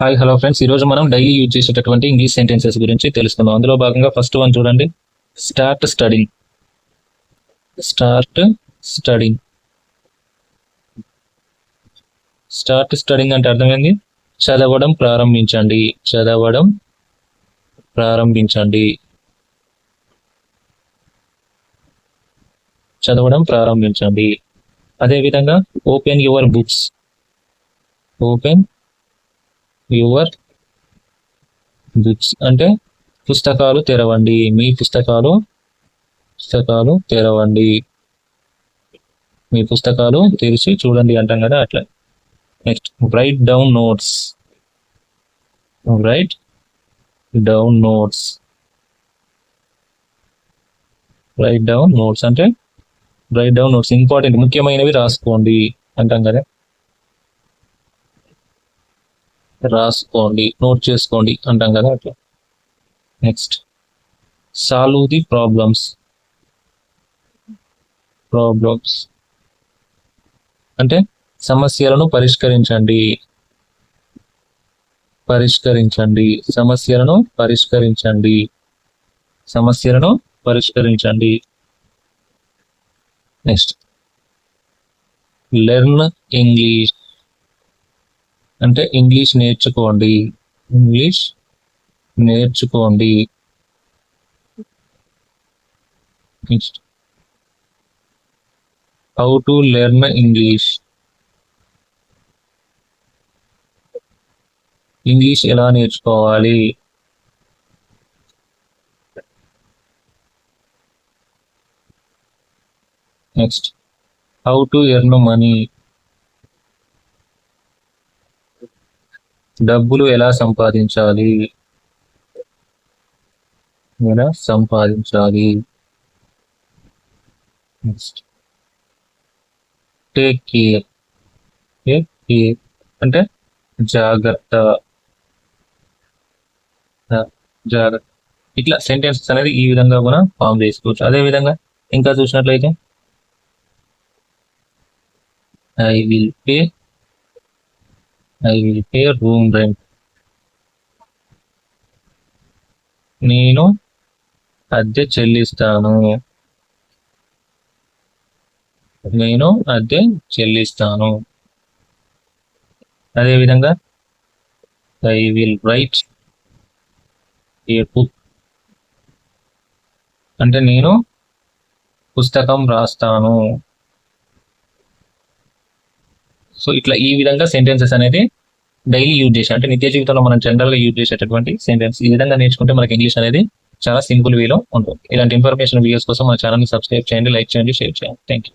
Hi hello friends, ఈరోజు మనం daily use చేసేటటువంటి ఇంగ్లీష్ సెంటెన్సెస్ గురించి తెలుసుకుందాం. అందులో భాగంగా ఫస్ట్ వన్ చూడండి, start studying. Start studying. Start studying అంటే అర్థమైంది, చదవడం ప్రారంభించండి. చదవడం ప్రారంభించండి. చదవడం ప్రారంభించండి. అదేవిధంగా open your books. Open your books అంటే పుస్తకాలు తెరవండి. మీ పుస్తకాలు తెరవండి. మీ పుస్తకాలు తెరిచి చూడండి అంటాం కదా, అట్లా. Next, right down notes. Right down notes. Right down notes అంటే రైట్ డౌన్ నోట్స్, ఇంపార్టెంట్, ముఖ్యమైనవి రాసుకోండి అంటాం కదా. రాసుకోండి, నోట్ చేసుకోండి అంటాం కదా, అట్లా. Next, solve the problems. Problems అంటే సమస్యలను పరిష్కరించండి. పరిష్కరించండి. సమస్యలను పరిష్కరించండి. సమస్యలను పరిష్కరించండి. నెక్స్ట్, లెర్న్ ఇంగ్లీష్ అంటే ఇంగ్లీష్ నేర్చుకోండి. ఇంగ్లీష్ నేర్చుకోండి. Next, how to learn English. English ఎలా నేర్చుకోవాలి. Next, how to earn money. డబ్బులు ఎలా సంపాదించాలి. ఎలా సంపాదించాలి. Next, take care. Take care అంటే జాగ్రత్త. జాగ్రత్త. ఇట్లా సెంటెన్సెస్ అనేది ఈ విధంగా కూడా ఫామ్ చేసుకోవచ్చు. అదే విధంగా ఇంకా చూసినట్లయితే, I will pay room rent. నేను అద్దె చెల్లిస్తాను. నేను అద్దె చెల్లిస్తాను. అదేవిధంగా, I will write A book అంటే నేను పుస్తకం రాస్తాను. సో ఇట్లా ఈ విధంగా సెంటెన్సెస్ అనేది డైలీ యూజ్ చేసి, అంటే నిత్య జీవితంలో మనం జనరల్ గా యూజ్ చేసేటటువంటి సెంటెన్స్ ఈ విధంగా నేర్చుకుంటే మనకి ఇంగ్లీష్ అనేది చాలా సింపుల్ వేలో ఉంటుంది. ఇలాంటి ఇన్ఫర్మేషన్ వీడియోస్ కోసం మన ఛానల్ని సబ్స్క్రైబ్ చేయండి, లైక్ చేయండి, షేర్ చేయండి. Thank you.